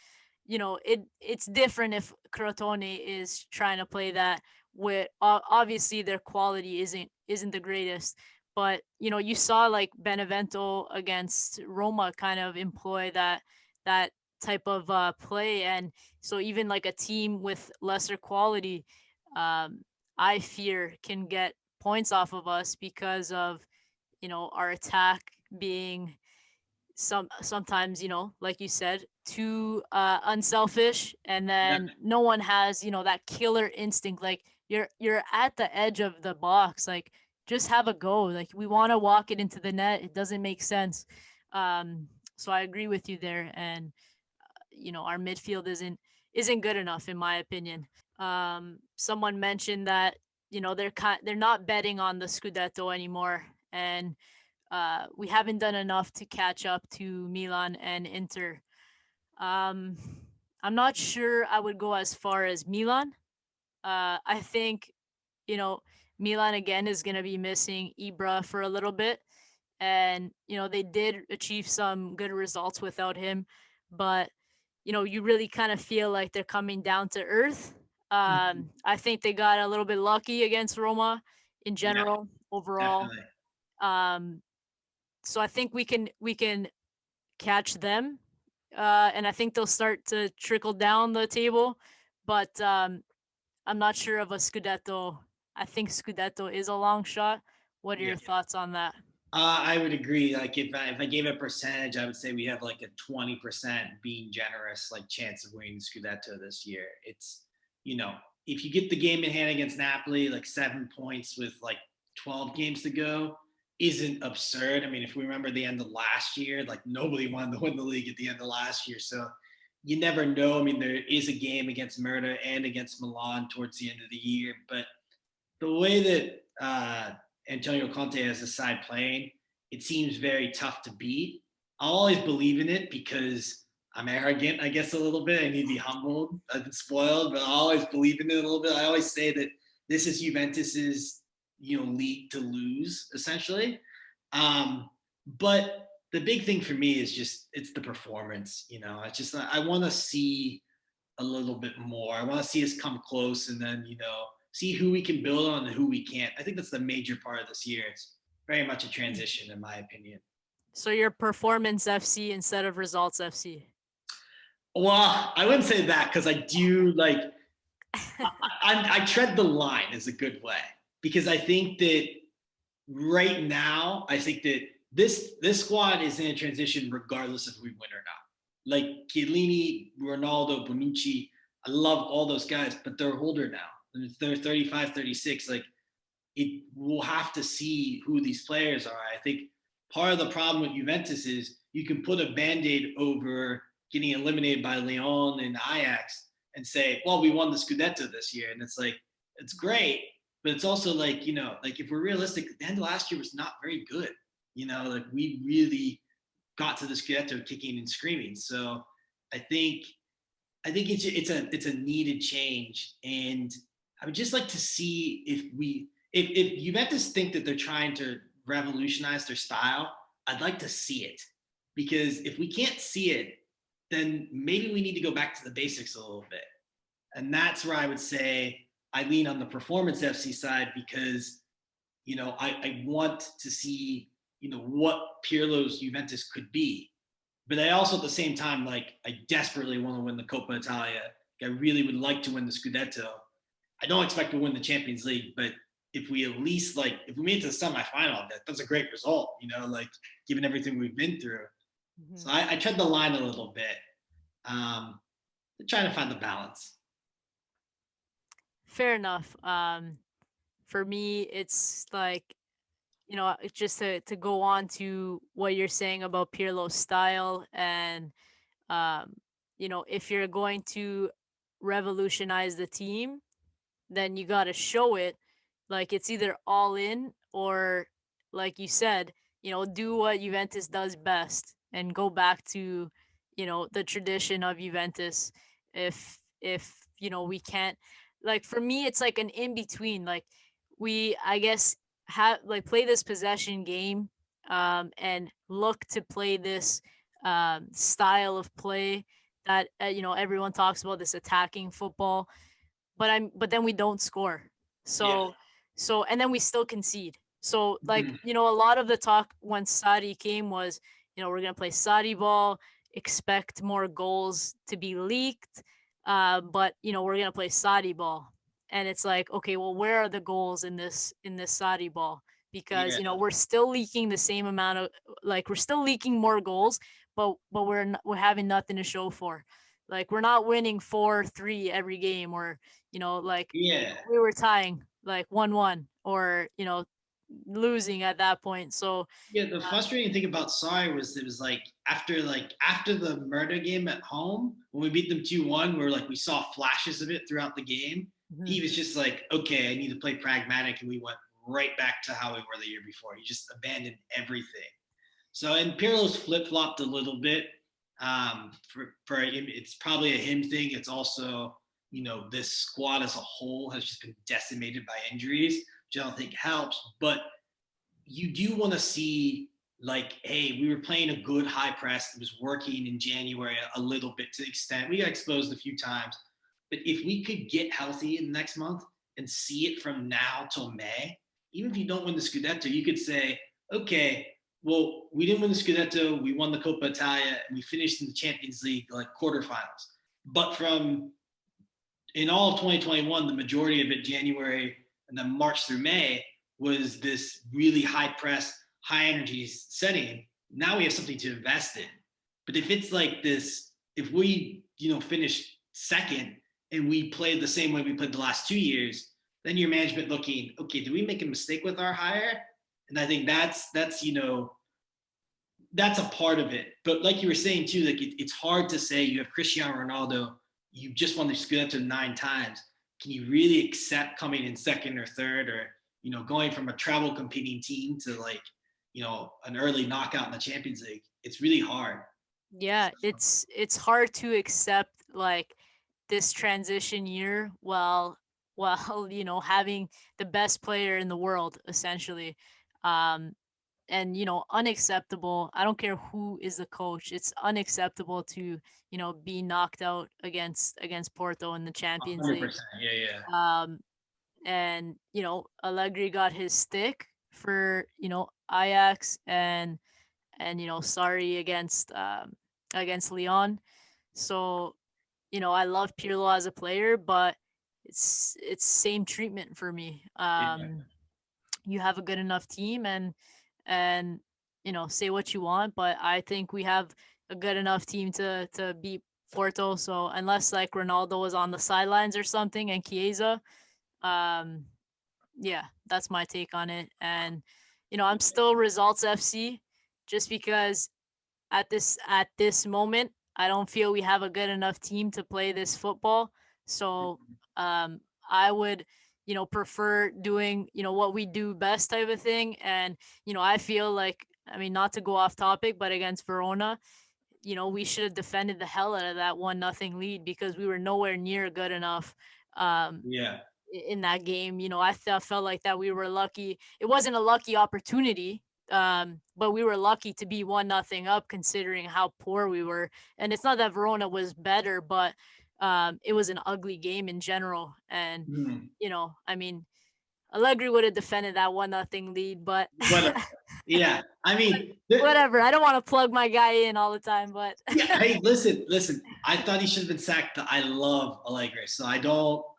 it's different if Crotone is trying to play that, with obviously their quality isn't the greatest, but you saw like Benevento against Roma kind of employ that type of play. And so even like a team with lesser quality, um I fear can get points off of us because of our attack being sometimes, like you said, too unselfish, and Yeah, then no one has, that killer instinct. Like you're at the edge of the box, like just have a go. Like we want to walk it into the net. It doesn't make sense. Um, so I agree with you there, and our midfield isn't good enough in my opinion. Someone mentioned that they're not betting on the Scudetto anymore, and we haven't done enough to catch up to Milan and Inter. Um, I'm not sure I would go as far as Milan. I think you know Milan again is going to be missing Ibra for a little bit, and they did achieve some good results without him, but you really kind of feel like they're coming down to earth. mhm. I think they got a little bit lucky against Roma in Yeah, general overall. definitely. Um, so I think we can catch them, and I think they'll start to trickle down the table. But I'm not sure of a Scudetto. I think Scudetto is a long shot. What are Yeah. your thoughts on that? I would agree. Like if I gave a percentage, I would say we have like a 20% being generous, like chance of winning Scudetto this year. It's you know, if you get the game in hand against Napoli, like 7 points with like 12 games to go, isn't absurd. I mean, if we remember the end of last year, like nobody wanted to win the league at the end of last year. So you never know. I mean, there is a game against Merda and against Milan towards the end of the year, but the way that Antonio Conte has the side playing, it seems very tough to beat. I'll always believe in it because I'm arrogant, I guess, a little bit. I need to be humbled. I've been spoiled, but I always believe in it a little bit. I always say that this is Juventus's, league to lose, essentially. Um, but the big thing for me is just it's the performance. It's just I want to see a little bit more. I want to see us come close and then, see who we can build on and who we can't. I think that's the major part of this year. It's very much a transition, in my opinion. So your performance FC instead of results FC. Well, I wouldn't say that because I do like, I tread the line is a good way because I think that right now, I think that this squad is in a transition regardless if we win or not. Like Chiellini, Ronaldo, Bonucci, I love all those guys, but they're older now. They're 35, 36. Like we'll have to see who these players are. I think part of the problem with Juventus is you can put a band-aid over getting eliminated by Lyon and Ajax and say, well, we won the Scudetto this year. And it's like, it's great, but it's also like, like if we're realistic, the end of last year was not very good. Like we really got to the Scudetto kicking and screaming. So I think it's a needed change, and I would just like to see if Juventus think that they're trying to revolutionize their style. I'd like to see it because if we can't see it, then maybe we need to go back to the basics a little bit, and that's where I would say I lean on the performance FC side because I want to see what Pirlo's Juventus could be, but I also at the same time, like, I desperately want to win the Coppa Italia. I really would like to win the Scudetto. I don't expect to win the Champions League, but if we at least if we made it to the semifinal, that's a great result, like given everything we've been through. Mhm. So I tread the line a little bit, trying to find the balance. Fair enough. For me, it's like just to go on to what you're saying about Pirlo's style, and um, if you're going to revolutionize the team, then you got to show it. Like it's either all in or, like you said, do what Juventus does best and go back to, the tradition of Juventus. If we can't, like for me, it's like an in between. Like I guess, have like play this possession game, and look to play this style of play that everyone talks about, this attacking football, but then we don't score. Yeah. So and then we still concede. So like, Mhm. a lot of the talk when Sadi came was, we're gonna play Sadi ball, expect more goals to be leaked, but we're gonna play Sadi ball. And it's like, okay, well, where are the goals in this Sadi ball? because Yeah. we're still leaking the same amount of, like, we're still leaking more goals, but we're having nothing to show for. Like, we're not winning 4-3 every game, or like, Yeah. we were tying like 1-1, or losing at that point. So Yeah, the frustrating thing about Sarri was it was after the murder game at home when we beat them 2-1, where we saw flashes of it throughout the game. mhm. He was just like, okay, I need to play pragmatic, and we went right back to how we were the year before. He just abandoned everything. So and Pirlo's flip flopped a little bit. For him, it's probably a him thing. It's also this squad as a whole has just been decimated by injuries, which I don't think helps. But you do want to see hey, we were playing a good high press. It was working in January a little bit to the extent we got exposed a few times. But if we could get healthy in the next month and see it from now till May, even if you don't win the Scudetto, you could say, okay, well, we didn't win the Scudetto, we won the Coppa Italia, and we finished in the Champions League quarterfinals. But from in all of 2021, the majority of it, January and then March through May, was this really high press, high energy setting. Now we have something to invest in. But if it's like this, if we, finish second and we played the same way we played the last 2 years, then your management looking, okay, did we make a mistake with our hire? And I think that's a part of it. But like you were saying too, it's hard to say you have Cristiano Ronaldo, you just won the Scudetto 9 times. Can you really accept coming in second or third, or going from a travel competing team to an early knockout in the Champions League? It's really hard. Yeah, it's hard to accept, like, this transition year while having the best player in the world, essentially. um and unacceptable. I don't care who is the coach. It's unacceptable to be knocked out against Porto in the Champions League. 100%. Yeah, yeah. um and Allegri got his stick for Ajax, and sorry against Leon. So I love Pirlo as a player, but it's same treatment for me. Yeah. You have a good enough team, and say what you want, but I think we have a good enough team to beat Porto. So unless like Ronaldo was on the sidelines or something, and Chiesa, um yeah, that's my take on it. And I'm still results FC, just because at this moment I don't feel we have a good enough team to play this football. So I would prefer doing what we do best type of thing. And I feel like, I mean, not to go off topic, but against Verona, we should have defended the hell out of that 1-0 lead, because we were nowhere near good enough. um Yeah. in that game. Felt like that we were lucky. It wasn't a lucky opportunity, but we were lucky to be 1-0 up, considering how poor we were. And it's not that Verona was better, but it was an ugly game in general. And Mhm. I mean, Allegri would have defended that 1-0 lead, but But yeah, I mean, whatever. I don't want to plug my guy in all the time, but yeah. Hey, listen. I thought he should have been sacked. But I love Allegri, so I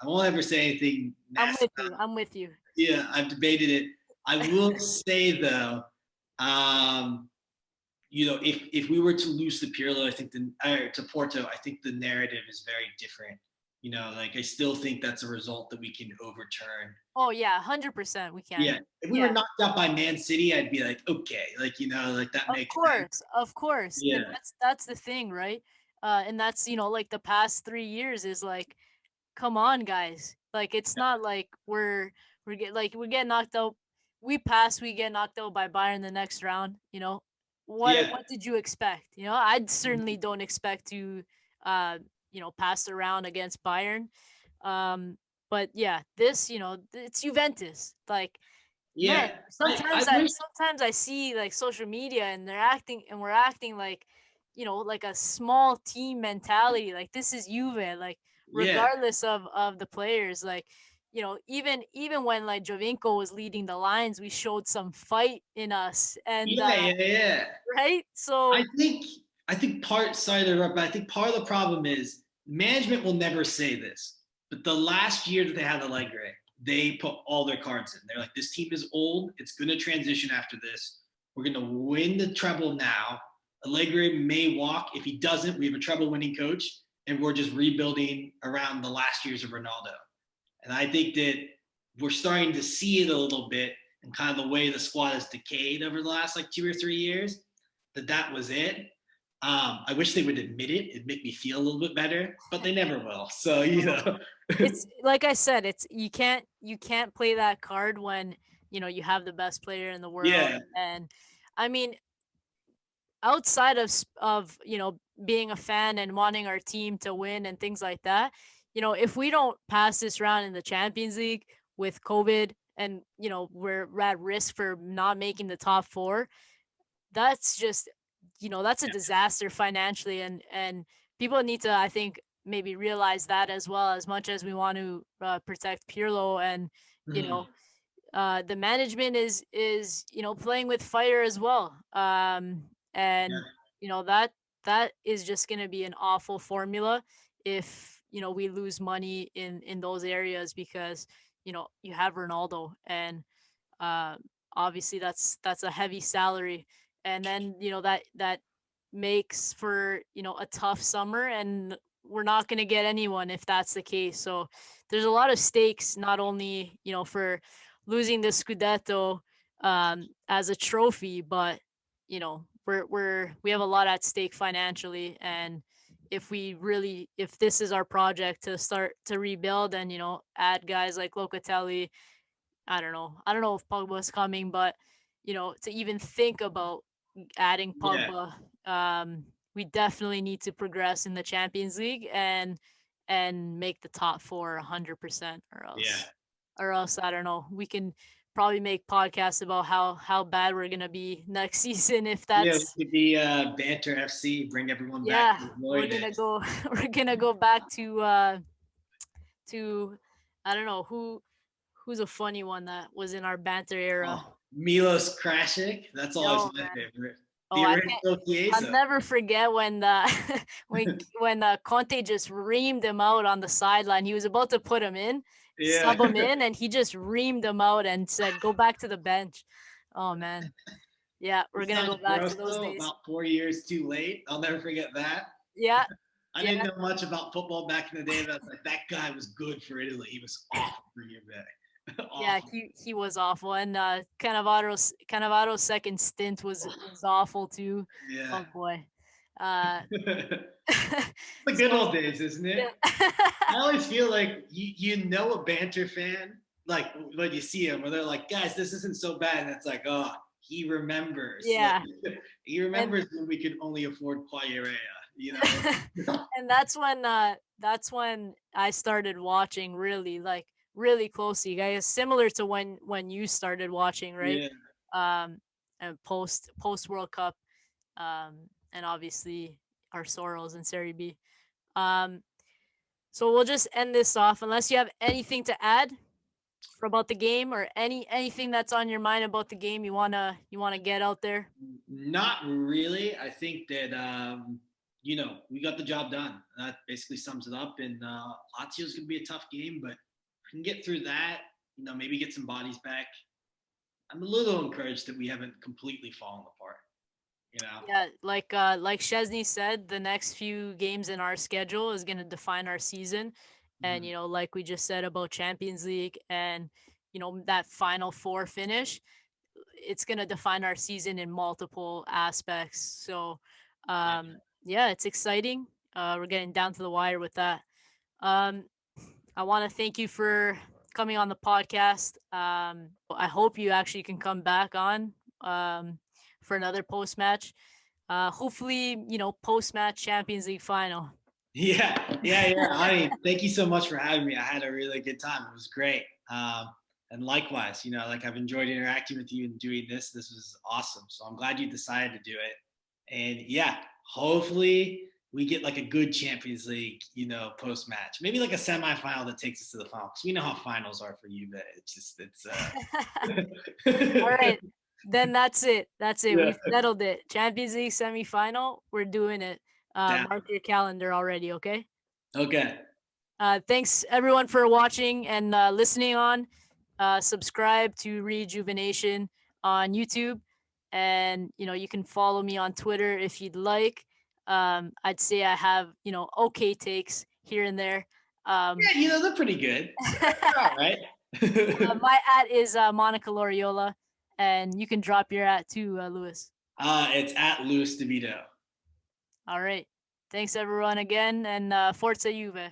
won't ever say anything I'm nasty with about you. I'm with you. Yeah, I've debated it. I will say though, um, if we were to lose to Pirlo, I think to Porto, I think the narrative is very different. I still think that's a result that we can overturn. Oh yeah, 100% we Yeah, can. if we were Yeah. knocked out by Man City, I'd be like, okay, that makes sense. Of course, and Yeah, that's the thing, right? And that's like the past 3 years is like, come on, guys. Like, it's not like we get knocked out. We pass, we get knocked out by Bayern the next round. yeah, What did you expect? I certainly don't expect to pass around against Bayern. Um, but yeah, this it's Juventus. Like, man, yeah. I wish. sometimes I see like social media, and we're acting like like a small team mentality. Like, this is Juve, like, Yeah, regardless of the players. Like, even when like Jovinko was leading the lines, we showed some fight in us. And yeah. right, I so think I think part sorry to interrupt, but I think part of the problem is management will never say this. But the last year that they had Allegri, they put all their cards in. They're like, this team is old. It's going to transition after this. We're going to win the treble now. Allegri may walk. If he doesn't, we have a treble winning coach, and we're just rebuilding around the last years of Ronaldo. And I think that we're starting to see it a little bit and kind of the way the squad has decayed over the last like 2 or 3 years, that was it. I wish they would admit it. It'd make me feel a little bit better, but they never will. So, It's like I said, it's you can't play that card when, you have the best player in the world. Yeah. And I mean, outside of being a fan and wanting our team to win and things like that, if we don't pass this round in the Champions League with COVID and we're at risk for not making the top 4, that's just that's a disaster financially, and people need to, I think, maybe realize that as well. As much as we want to protect Pirlo, and the management is playing with fire as well, and that is just going to be an awful formula if we lose money in those areas, because you have Ronaldo, and obviously that's a heavy salary, and then that makes for a tough summer, and we're not going to get anyone if that's the case. So there's a lot of stakes, not only for losing the Scudetto as a trophy, but we have a lot at stake financially. And if this is our project to start to rebuild and add guys like Locatelli, I don't know if Pogba's coming, but to even think about adding Pogba, we definitely need to progress in the Champions League and make the top 4 100%, or else I don't know. We can probably make podcasts about how bad we're gonna be next season if that's it could be Banter FC, bring everyone back. Yeah, we're gonna go back to I don't know who's a funny one that was in our banter era. Milos Krasnik, that's always my favorite. The original Chiesa. I'll never forget when when Conte just reamed him out on the sideline. He was about to put him in, sub him in, and he just reamed him out and said, "Go back to the bench." Oh man, yeah, we're gonna go back to those days. About 4 years too late. I'll never forget that. Yeah. I didn't know much about football back in the day, but I was like, that guy was good for Italy. He was awful for Juve. Yeah, he was awful, and Cannavaro's second stint was awful too. Yeah. Oh boy. The good old days, isn't it? Yeah. I always feel like a banter fan, like when you see him, where they're like, guys, this isn't so bad, and it's like, oh, he remembers. Yeah. Like, he remembers when we could only afford Quagliarella, And that's when I started watching really closely, guys, similar to when you started watching, right? Yeah. And post World Cup, and obviously our sorrows in Serie B. So we'll just end this off, unless you have anything to add about the game, or anything that's on your mind about the game you wanna get out there. Not really. I think that we got the job done. That basically sums it up. And Lazio's gonna be a tough game, but if we can get through that, maybe get some bodies back. I'm a little encouraged that we haven't completely fallen apart. Yeah, like Szczesny said, the next few games in our schedule is gonna define our season. And like we just said about Champions League and that Final Four finish, it's gonna define our season in multiple aspects. So yeah, it's exciting. We're getting down to the wire with that. I want to thank you for coming on the podcast. I hope you actually can come back on for another post match. Hopefully, post match Champions League final. Yeah. I mean, thank you so much for having me. I had a really good time. It was great. And likewise, I've enjoyed interacting with you and doing this. This was awesome. So I'm glad you decided to do it. And yeah, hopefully we get like a good Champions League, post match, maybe like a semifinal that takes us to the final. Because we know how finals are for you, but it's. All right, then that's it. Yeah. We've settled it. Champions League semifinal. We're doing it. Mark your calendar already. Okay. Okay. Thanks everyone for watching and listening on. Subscribe to reJUVEnation on YouTube, and you can follow me on Twitter if you'd like. I'd say I have okay takes here and there. Yeah, they're pretty good. They're all right. My at is Monica Loriola, and you can drop your at too, Lewis. It's at Louis DeVito. All right. Thanks everyone again, and Forza Juve.